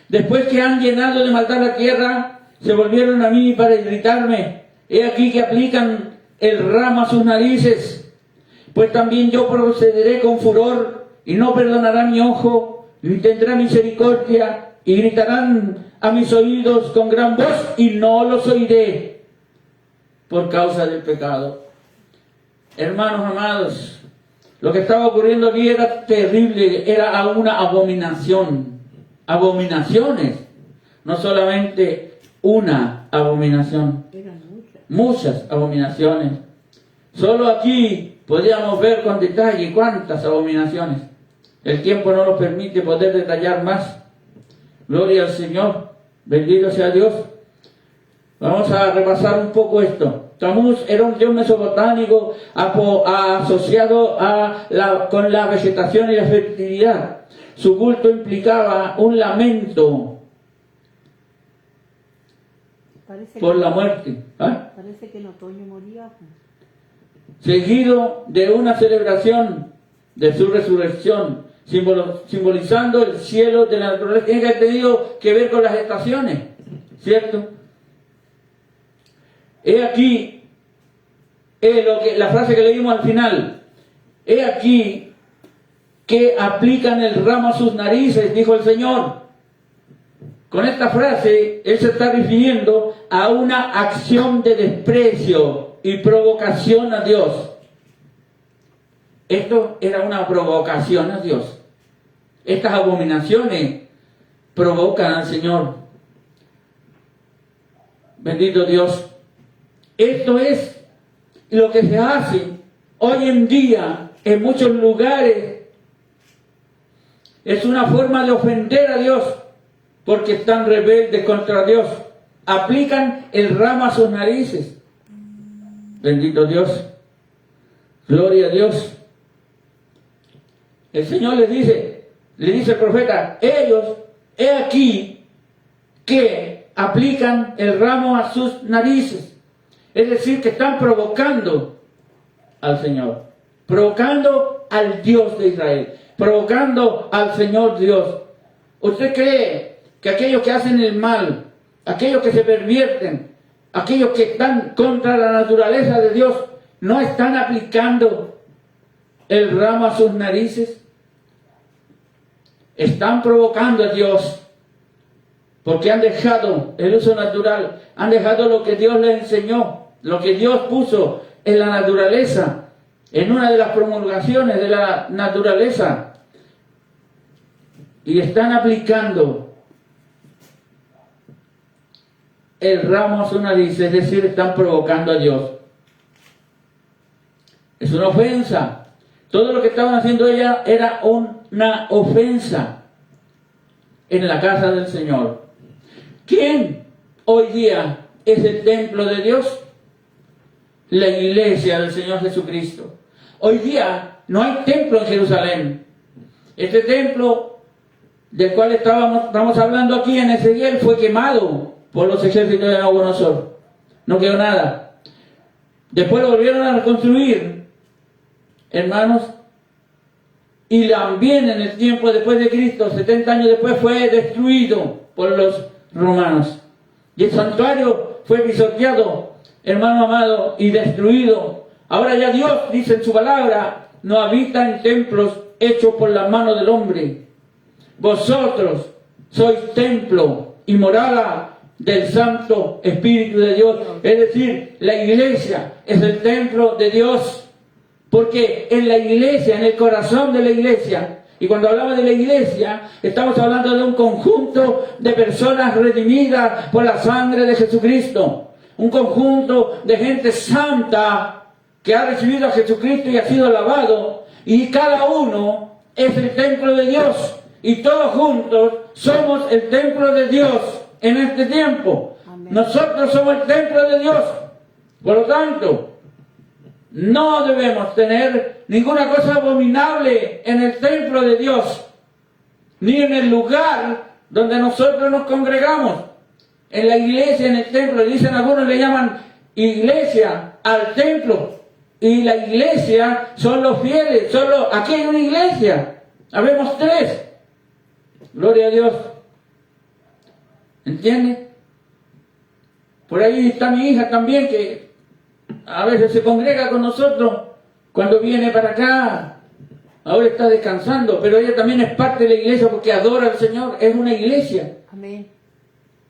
Después que han llenado de maldad la tierra, se volvieron a mí para irritarme. He aquí que aplican el ramo a sus narices. Pues también yo procederé con furor, y no perdonará mi ojo, ni tendrá misericordia, y gritarán a mis oídos con gran voz, y no los oiré, por causa del pecado. Hermanos amados, lo que estaba ocurriendo aquí era terrible, era una abominación. Abominaciones, no solamente una abominación, muchas abominaciones. Solo aquí podíamos ver con detalle cuántas abominaciones. El tiempo no nos permite poder detallar más. Gloria al Señor, bendito sea Dios. Vamos a repasar un poco esto. Tamuz era un dios mesopotámico asociado con la vegetación y la fertilidad. Su culto implicaba un lamento por la muerte. Parece que en otoño moría. Seguido de una celebración de su resurrección, simbolizando el cielo de la naturaleza. Tiene que haber tenido que ver con las estaciones, ¿cierto? He aquí, la frase que leímos al final, he aquí que aplican el ramo a sus narices, dijo el Señor. Con esta frase, Él se está refiriendo a una acción de desprecio y provocación a Dios. Esto era una provocación a Dios. Estas abominaciones provocan al Señor. Bendito Dios. Esto es lo que se hace hoy en día en muchos lugares. Es una forma de ofender a Dios porque están rebeldes contra Dios. Aplican el ramo a sus narices. Bendito Dios. Gloria a Dios. El Señor le dice el profeta, ellos, he aquí que aplican el ramo a sus narices. Es decir, que están provocando al Señor, provocando al Dios de Israel, provocando al Señor Dios. ¿Usted cree que aquellos que hacen el mal, aquellos que se pervierten, aquellos que están contra la naturaleza de Dios, no están aplicando el ramo a sus narices? Están provocando a Dios, porque han dejado el uso natural, han dejado lo que Dios les enseñó, lo que Dios puso en la naturaleza, en una de las promulgaciones de la naturaleza, y están aplicando el ramo a su nariz, es decir, están provocando a Dios. Es una ofensa. Todo lo que estaban haciendo ella era una ofensa en la casa del Señor. ¿Quién hoy día es el templo de Dios? La iglesia del Señor Jesucristo. Hoy día no hay templo en Jerusalén. Este templo del cual estamos hablando aquí en Ezequiel fue quemado por los ejércitos de Nabucodonosor. No quedó nada. Después lo volvieron a reconstruir, hermanos, y también en el tiempo después de Cristo, 70 años después, fue destruido por los romanos. Y el santuario fue pisoteado, hermano amado, y destruido. Ahora ya Dios, dice en su palabra, no habita en templos hechos por la mano del hombre. Vosotros sois templo y morada del Santo Espíritu de Dios. Es decir, la iglesia es el templo de Dios. Porque en la iglesia, en el corazón de la iglesia, y cuando hablamos de la iglesia, estamos hablando de un conjunto de personas redimidas por la sangre de Jesucristo. Un conjunto de gente santa que ha recibido a Jesucristo y ha sido lavado. Y cada uno es el templo de Dios. Y todos juntos somos el templo de Dios en este tiempo. Amén. Nosotros somos el templo de Dios. Por lo tanto, no debemos tener ninguna cosa abominable en el templo de Dios, ni en el lugar donde nosotros nos congregamos. En la iglesia, en el templo, dicen algunos, le llaman iglesia al templo. Y la iglesia son los fieles, aquí hay una iglesia, habemos 3. Gloria a Dios. ¿Entiende? Por ahí está mi hija también, que a veces se congrega con nosotros cuando viene para acá. Ahora está descansando, pero ella también es parte de la iglesia porque adora al Señor. Es una iglesia. Amén.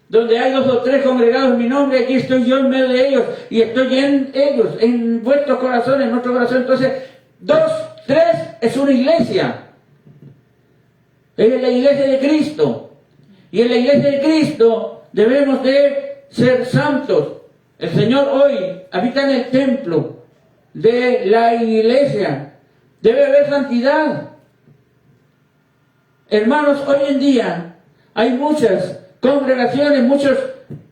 Donde hay 2 o 3 congregados en mi nombre, aquí estoy yo en medio de ellos, y estoy en ellos, en vuestros corazones, en nuestro corazón. Entonces, 2, 3 es una iglesia. Es la iglesia de Cristo. Y en la iglesia de Cristo debemos de ser santos. El Señor hoy habita en el templo de la iglesia. Debe haber santidad. Hermanos, hoy en día hay muchas congregaciones, muchos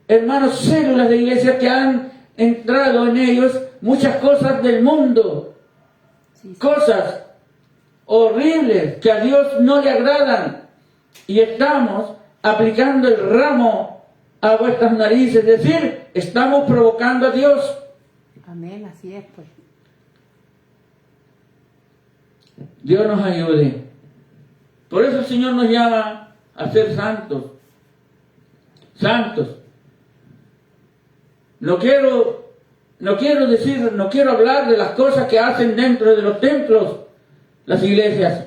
hermanos, células de iglesia que han entrado en ellos muchas cosas del mundo, cosas horribles que a Dios no le agradan, y estamos aplicando el ramo a vuestras narices, es decir, estamos provocando a Dios. Amén, así es pues. Dios nos ayude. Por eso el Señor nos llama a ser santos. Santos. No quiero hablar de las cosas que hacen dentro de los templos las iglesias.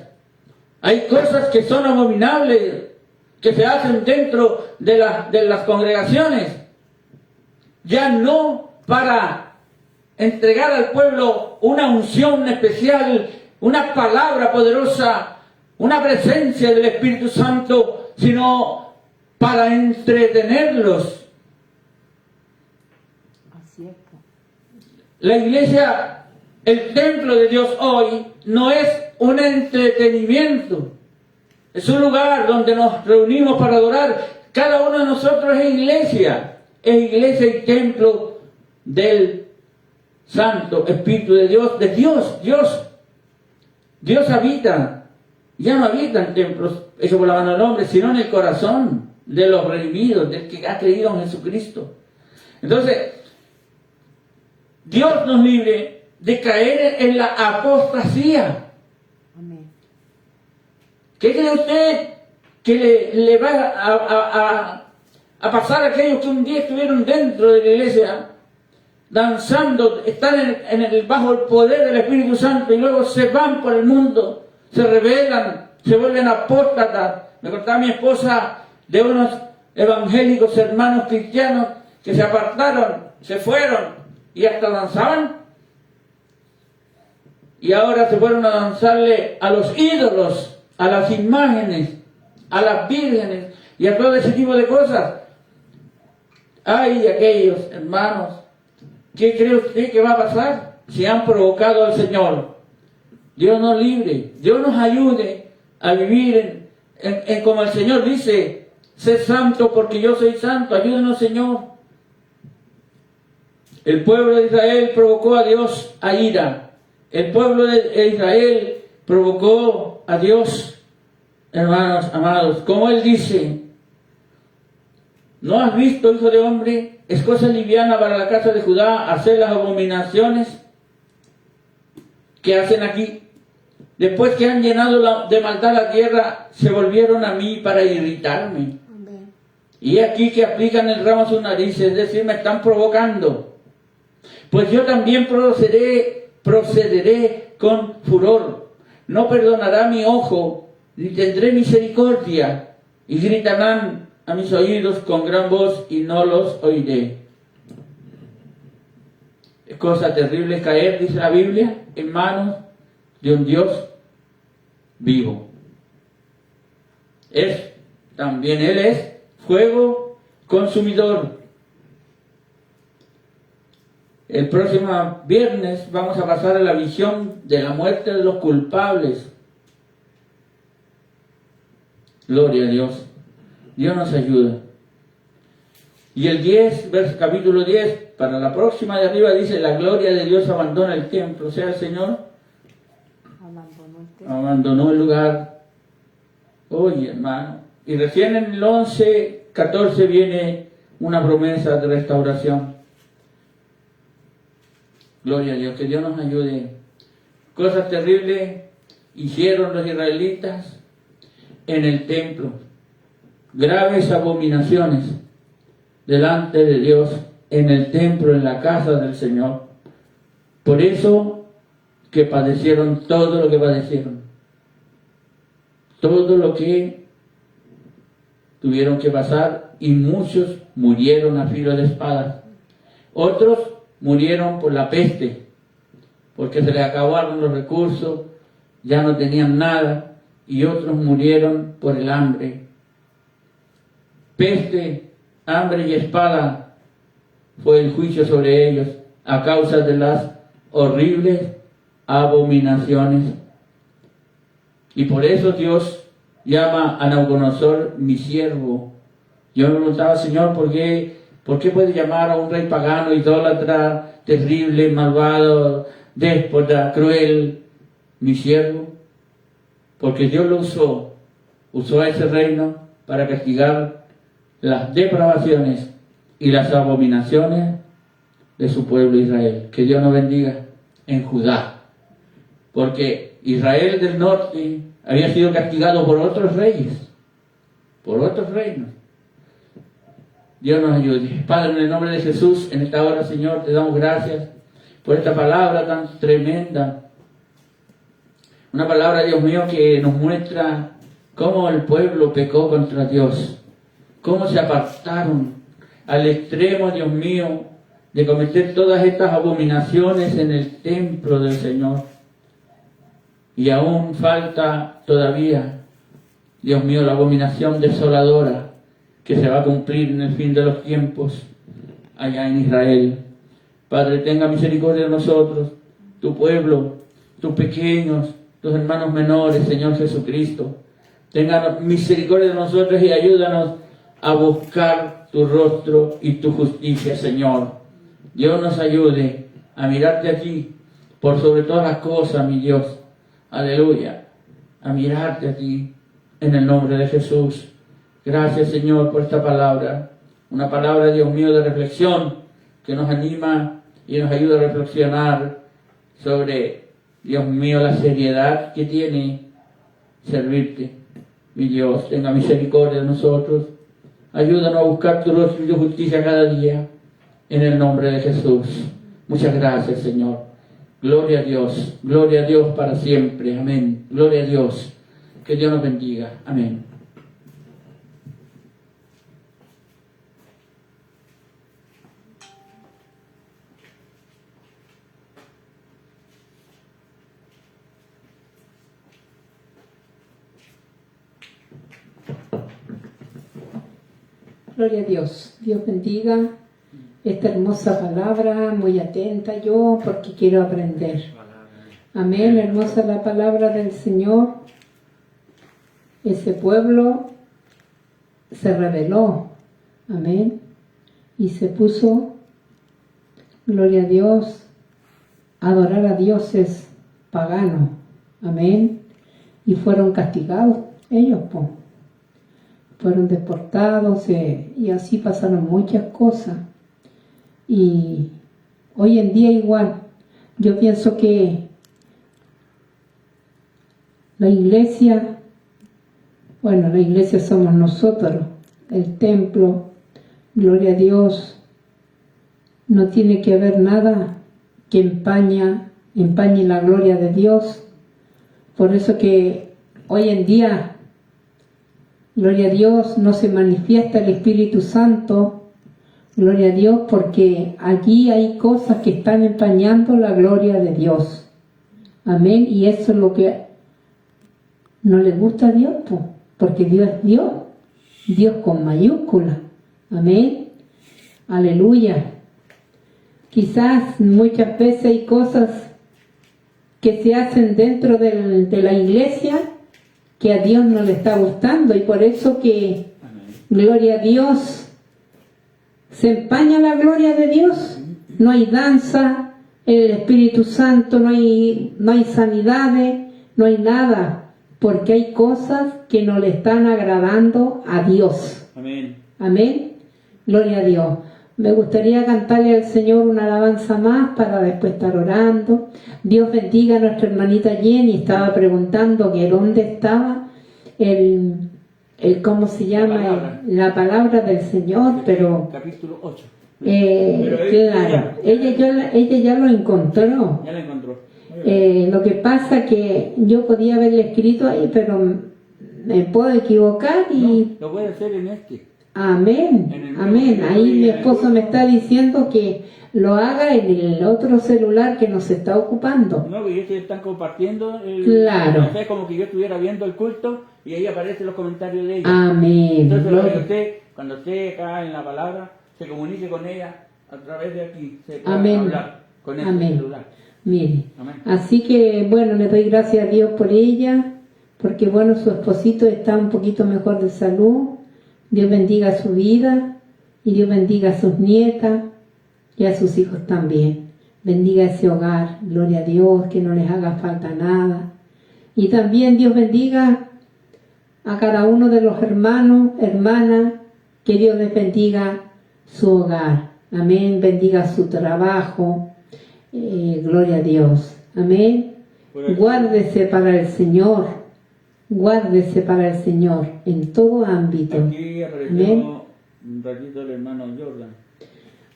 Hay cosas que son abominables, que se hacen dentro de las congregaciones. Ya no para entregar al pueblo una unción especial, una palabra poderosa, una presencia del Espíritu Santo, sino para entretenerlos. Así es. La iglesia, el templo de Dios hoy, no es un entretenimiento. Es un lugar donde nos reunimos para adorar. Cada uno de nosotros es iglesia y templo del Santo Espíritu de Dios, Dios habita, ya no habita en templos hechos por la mano del hombre, sino en el corazón de los redimidos, del que ha creído en Jesucristo. Entonces, Dios nos libre de caer en la apostasía. Amén. ¿Qué cree usted que le va a pasar a aquellos que un día estuvieron dentro de la iglesia, danzando, están bajo el poder del Espíritu Santo, y luego se van por el mundo, se rebelan, se vuelven apóstatas? Me contaba mi esposa de unos evangélicos hermanos cristianos que se apartaron, se fueron y hasta danzaban, y ahora se fueron a danzarle a los ídolos, a las imágenes, a las vírgenes y a todo ese tipo de cosas. Ay de aquellos hermanos, ¿qué cree usted que va a pasar si han provocado al Señor? Dios nos libre, Dios nos ayude a vivir como el Señor dice: sé santo porque yo soy santo. Ayúdenos, Señor. El pueblo de Israel provocó a Dios a ira. El pueblo de Israel provocó a Dios, hermanos amados. Como Él dice: ¿no has visto, hijo de hombre? Es cosa liviana para la casa de Judá hacer las abominaciones que hacen aquí. Después que han llenado de maldad la tierra, se volvieron a mí para irritarme. Amén. Y aquí que aplican el ramo a sus narices, es decir, me están provocando. Pues yo también procederé con furor. No perdonará mi ojo, ni tendré misericordia. Y gritarán a mis oídos con gran voz, y no los oiré. Es cosa terrible caer, dice la Biblia, en manos de un Dios vivo. También Él es fuego consumidor. El próximo viernes vamos a pasar a la visión de la muerte de los culpables. Gloria a Dios. Dios nos ayuda. Y el 10, capítulo 10, para la próxima de arriba dice, la gloria de Dios abandona el templo. O sea, el Señor abandonó el lugar. Oye, hermano. Y recién en el 11, 14 viene una promesa de restauración. Gloria a Dios, que Dios nos ayude. Cosas terribles hicieron los israelitas en el templo. Graves abominaciones delante de Dios en el templo, en la casa del Señor. Por eso que padecieron todo lo que padecieron. Todo lo que tuvieron que pasar, y muchos murieron a filo de espada. Otros murieron por la peste, porque se les acabaron los recursos, ya no tenían nada, y otros murieron por el hambre. Peste, hambre y espada fue el juicio sobre ellos a causa de las horribles abominaciones. Y por eso Dios llama a Nabucodonosor mi siervo. Yo me preguntaba, Señor, ¿por qué puede llamar a un rey pagano, idólatra, terrible, malvado, déspota, cruel, mi siervo? Porque Dios lo usó a ese reino para castigar las depravaciones y las abominaciones de su pueblo Israel. Que Dios nos bendiga en Judá. Porque Israel del norte había sido castigado por otros reyes, por otros reinos. Dios nos ayude. Padre, en el nombre de Jesús, en esta hora, Señor, te damos gracias por esta palabra tan tremenda. Una palabra, Dios mío, que nos muestra cómo el pueblo pecó contra Dios, cómo se apartaron al extremo, Dios mío, de cometer todas estas abominaciones en el templo del Señor. Y aún falta todavía, Dios mío, la abominación desoladora que se va a cumplir en el fin de los tiempos allá en Israel. Padre, tenga misericordia de nosotros, tu pueblo, tus pequeños, tus hermanos menores, Señor Jesucristo. Tenga misericordia de nosotros y ayúdanos a buscar tu rostro y tu justicia, Señor. Dios nos ayude a mirarte a ti por sobre todas las cosas, mi Dios. Aleluya. A mirarte a ti en el nombre de Jesús. Gracias, Señor, por esta palabra. Una palabra, Dios mío, de reflexión que nos anima y nos ayuda a reflexionar sobre, Dios mío, la seriedad que tiene servirte. Mi Dios, tenga misericordia de nosotros. Ayúdanos a buscar tu rostro y tu justicia cada día. En el nombre de Jesús. Muchas gracias, Señor. Gloria a Dios para siempre. Amén. Gloria a Dios. Que Dios nos bendiga. Amén. Gloria a Dios. Dios bendiga esta hermosa palabra, muy atenta yo porque quiero aprender. Amén, hermosa la palabra del Señor. Ese pueblo se rebeló, amén, y se puso, gloria a Dios, a adorar a dioses paganos, amén, y fueron castigados ellos, pues. Fueron deportados y así pasaron muchas cosas. Y hoy en día igual, yo pienso que la iglesia, bueno, la iglesia somos nosotros, el templo, gloria a Dios, no tiene que haber nada que empañe la gloria de Dios. Por eso que hoy en día, gloria a Dios, no se manifiesta el Espíritu Santo. Gloria a Dios, porque allí hay cosas que están empañando la gloria de Dios. Amén. Y eso es lo que no le gusta a Dios, porque Dios es Dios. Dios con mayúscula. Amén. Aleluya. Quizás muchas veces hay cosas que se hacen dentro de la iglesia que a Dios no le está gustando, y por eso que Gloria a Dios. Se empaña la gloria de Dios. No hay danza, el Espíritu Santo, no hay sanidades, no hay nada, porque hay cosas que no le están agradando a Dios. Amén. Amén. Gloria a Dios. Me gustaría cantarle al Señor una alabanza más para después estar orando. Dios bendiga a nuestra hermanita Jenny. Estaba preguntando que dónde estaba el ¿cómo se llama? La palabra del Señor, pero capítulo 8. claro, ella ya lo encontró. Ya lo encontró. Lo que pasa que yo podía haberle escrito ahí, pero me puedo equivocar y... No, lo puede hacer en este. Amén, amén. Ahí mi esposo me está diciendo que lo haga en el otro celular que nos está ocupando. No, porque ellos están compartiendo claro. Es como que yo estuviera viendo el culto y ahí aparecen los comentarios de ellos. Amén. Entonces cuando esté acá en la palabra, se comunique con ella a través de aquí. Se puede amén. Hablar con ese amén. celular. Mire, Amén. Así que bueno, le doy gracias a Dios por ella, porque bueno, su esposito está un poquito mejor de salud. Dios bendiga su vida y Dios bendiga a sus nietas y a sus hijos también. Bendiga ese hogar, gloria a Dios, que no les haga falta nada. Y también Dios bendiga a cada uno de los hermanos, hermanas, que Dios les bendiga su hogar. Amén, bendiga su trabajo, gloria a Dios. Amén. Guárdese para el Señor. Guárdese para el Señor en todo ámbito. Aquí apareció un ratito el hermano Jordan.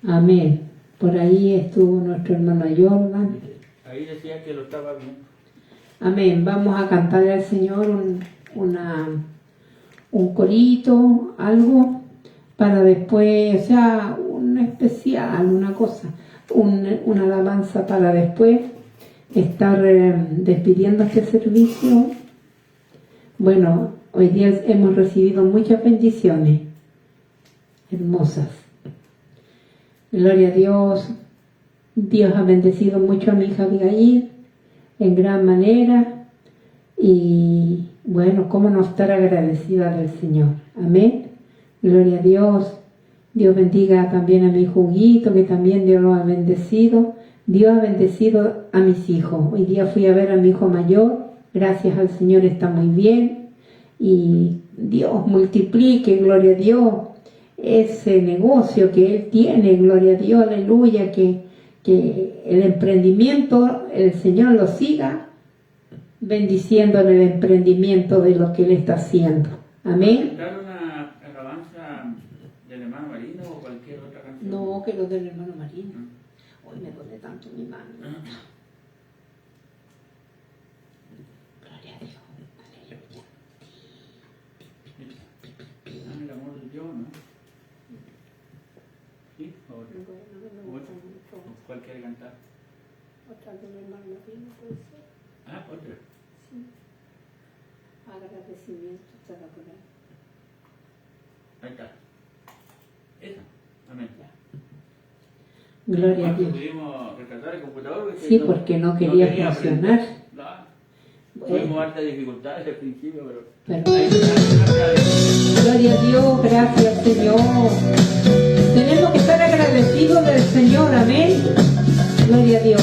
Amén. Por ahí estuvo nuestro hermano Jordan. Ahí decía que lo estaba viendo. Amén. Vamos a cantarle al Señor un corito, algo, para después, o sea, un especial, una cosa, una alabanza para después estar despidiendo este servicio. Bueno, hoy día hemos recibido muchas bendiciones hermosas. Gloria a Dios. Dios ha bendecido mucho a mi hija Abigail en gran manera. Y bueno, cómo no estar agradecida del Señor. Amén. Gloria a Dios. Dios bendiga también a mi hijo Huguito, que también Dios lo ha bendecido. Dios ha bendecido a mis hijos. Hoy día fui a ver a mi hijo mayor. Gracias al Señor está muy bien y Dios multiplique, gloria a Dios, ese negocio que Él tiene, gloria a Dios, aleluya, que el emprendimiento, el Señor lo siga bendiciendo en el emprendimiento de lo que Él está haciendo. Amén. ¿Cantar una alabanza del hermano Marino o cualquier otra canción? No, que lo del hermano Marino. Hoy me pone tanto mi mano. El amor de Dios, ¿no? ¿Sí? ¿Cuál quiere cantar? Otra del hermano Marino, puede ser. Ah, otra. Sí. Agradecimiento, estará por ahí. Ahí está. Esa. Amén. Gloria a Dios. Pudimos rescatar el computador. Sí, porque no quería funcionar. Tuvimos harta dificultades al principio, pero... Gloria a Dios, gracias Señor. Tenemos que estar agradecidos del Señor, amén. Gloria a Dios.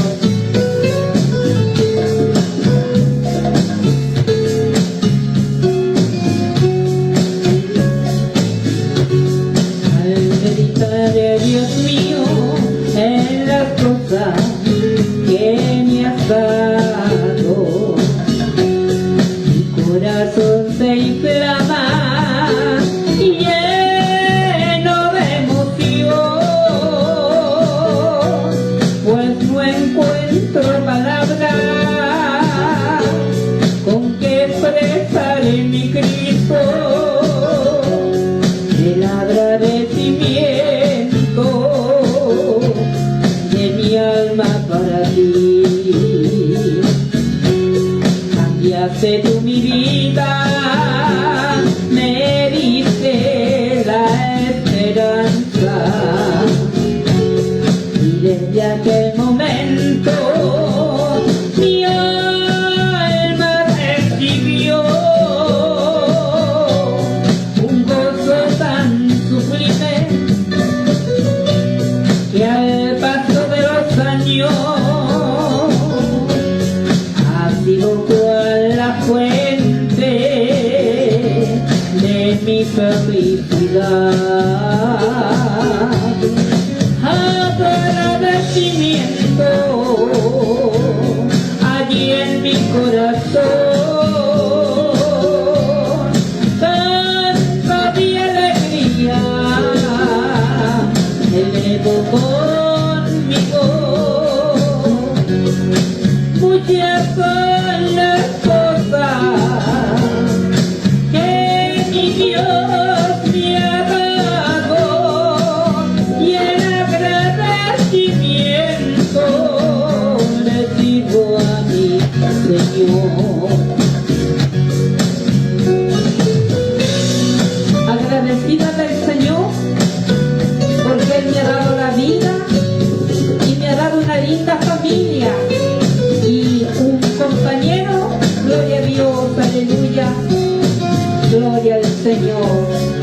Al meditar, Dios mío, en las cosas que me has dado, corazón se inflama lleno de emoción, pues no encuentro palabras con que expresar en mi Cristo el agradecimiento de mi alma para ti. Cambiaste tú mi vida, me diste la esperanza, y desde aquel momento mi alma recibió mi felicidad. Agradecimiento allí en mi corazón, tanta mi alegría elevo conmigo. Muchas son las cosas que mi Dios me ha dado y el agradecimiento le digo a mi Señor. Agradecida del Señor porque Él me ha dado la vida y me ha dado una linda familia y un compañero. Gloria a Dios, aleluya, gloria al Señor.